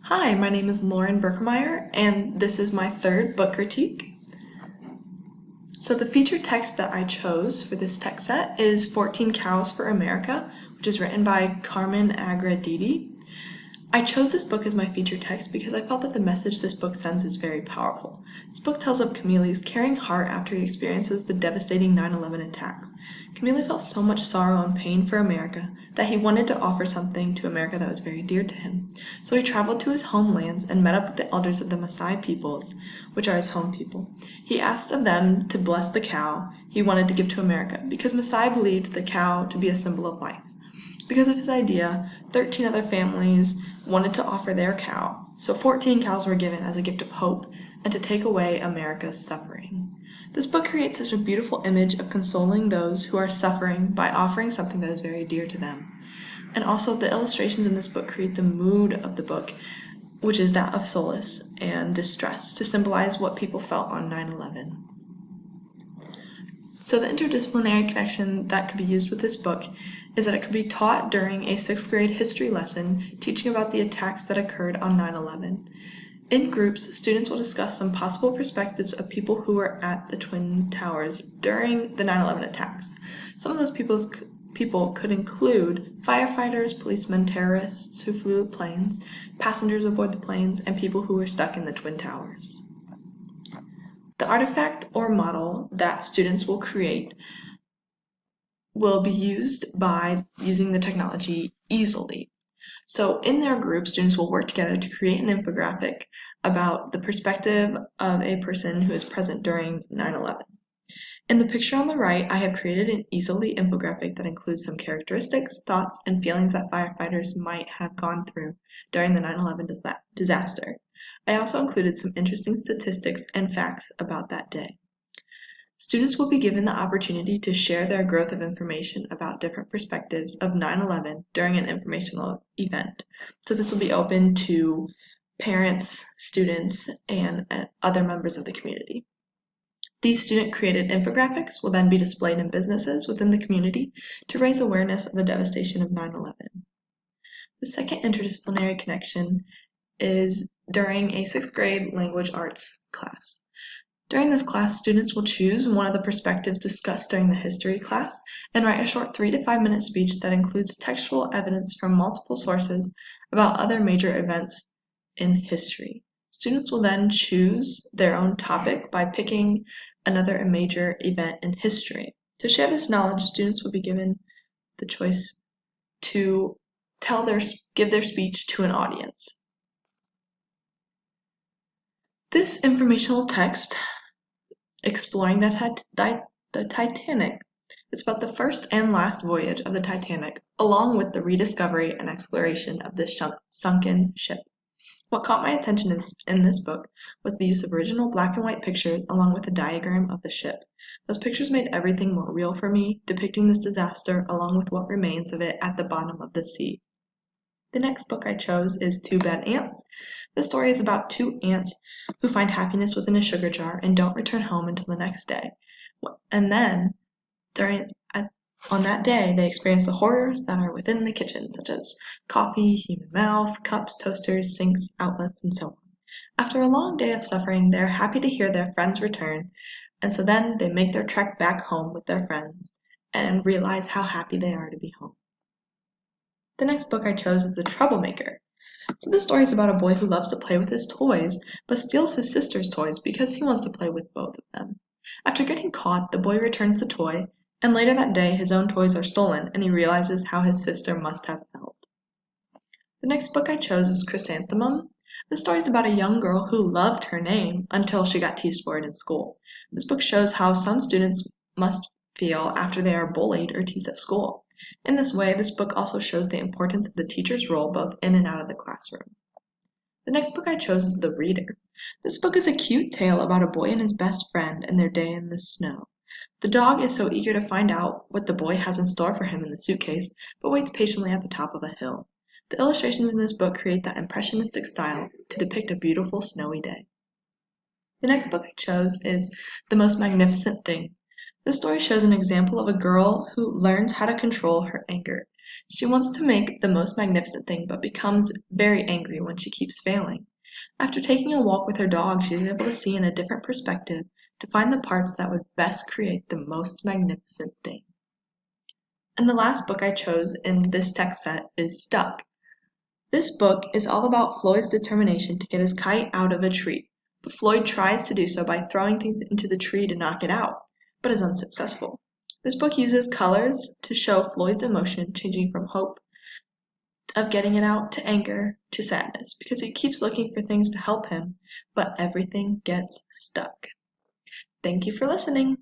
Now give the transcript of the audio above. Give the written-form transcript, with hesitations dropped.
Hi, my name is Lauren Berkemeyer, and this is my third book critique. So the featured text that I chose for this text set is 14 Cows for America, which is written by Carmen Agra-Didi. I chose this book as my featured text because I felt that the message this book sends is very powerful. This book tells of Camille's caring heart after he experiences the devastating 9/11 attacks. Camille felt so much sorrow and pain for America that he wanted to offer something to America that was very dear to him. So he traveled to his homelands and met up with the elders of the Maasai peoples, which are his home people. He asked of them to bless the cow he wanted to give to America because Maasai believed the cow to be a symbol of life. Because of his idea, 13 other families wanted to offer their cow, so 14 cows were given as a gift of hope and to take away America's suffering. This book creates such a beautiful image of consoling those who are suffering by offering something that is very dear to them. And also the illustrations in this book create the mood of the book, which is that of solace and distress, to symbolize what people felt on 9/11. So the interdisciplinary connection that could be used with this book is that it could be taught during a 6th grade history lesson teaching about the attacks that occurred on 9/11. In groups, students will discuss some possible perspectives of people who were at the Twin Towers during the 9/11 attacks. Some of those people could include firefighters, policemen, terrorists who flew planes, passengers aboard the planes, and people who were stuck in the Twin Towers. The artifact or model that students will create will be used by using the technology Easily. So in their group, students will work together to create an infographic about the perspective of a person who is present during 9/11. In the picture on the right, I have created an Easily infographic that includes some characteristics, thoughts, and feelings that firefighters might have gone through during the 9/11 disaster. I also included some interesting statistics and facts about that day. Students will be given the opportunity to share their growth of information about different perspectives of 9/11 during an informational event. So this will be open to parents, students, and other members of the community. These student-created infographics will then be displayed in businesses within the community to raise awareness of the devastation of 9/11. The second interdisciplinary connection is during a 6th grade language arts class. During this class, students will choose one of the perspectives discussed during the history class and write a short 3 to 5 minute speech that includes textual evidence from multiple sources about other major events in history. Students will then choose their own topic by picking another major event in history. To share this knowledge, students will be given the choice to give their speech to an audience. This informational text, Exploring the Titanic, is about the first and last voyage of the Titanic, along with the rediscovery and exploration of this sunken ship. What caught my attention in this book was the use of original black and white pictures along with a diagram of the ship. Those pictures made everything more real for me, depicting this disaster along with what remains of it at the bottom of the sea. The next book I chose is Two Bad Ants. The story is about two ants who find happiness within a sugar jar and don't return home until the next day. And then, on that day, they experience the horrors that are within the kitchen, such as coffee, human mouth, cups, toasters, sinks, outlets, and so on. After a long day of suffering, they are happy to hear their friends return, and so then they make their trek back home with their friends and realize how happy they are to be home. The next book I chose is The Troublemaker. So this story is about a boy who loves to play with his toys, but steals his sister's toys because he wants to play with both of them. After getting caught, the boy returns the toy, and later that day his own toys are stolen, and he realizes how his sister must have felt. The next book I chose is Chrysanthemum. This story is about a young girl who loved her name until she got teased for it in school. This book shows how some students must feel after they are bullied or teased at school. In this way, this book also shows the importance of the teacher's role both in and out of the classroom. The next book I chose is The Reader. This book is a cute tale about a boy and his best friend and their day in the snow. The dog is so eager to find out what the boy has in store for him in the suitcase, but waits patiently at the top of a hill. The illustrations in this book create that impressionistic style to depict a beautiful snowy day. The next book I chose is The Most Magnificent Thing. This story shows an example of a girl who learns how to control her anger. She wants to make the most magnificent thing, but becomes very angry when she keeps failing. After taking a walk with her dog, she's able to see in a different perspective to find the parts that would best create the most magnificent thing. And the last book I chose in this text set is Stuck. This book is all about Floyd's determination to get his kite out of a tree, but Floyd tries to do so by throwing things into the tree to knock it out, but is unsuccessful. This book uses colors to show Floyd's emotion changing from hope of getting it out to anger to sadness, because he keeps looking for things to help him, but everything gets stuck. Thank you for listening.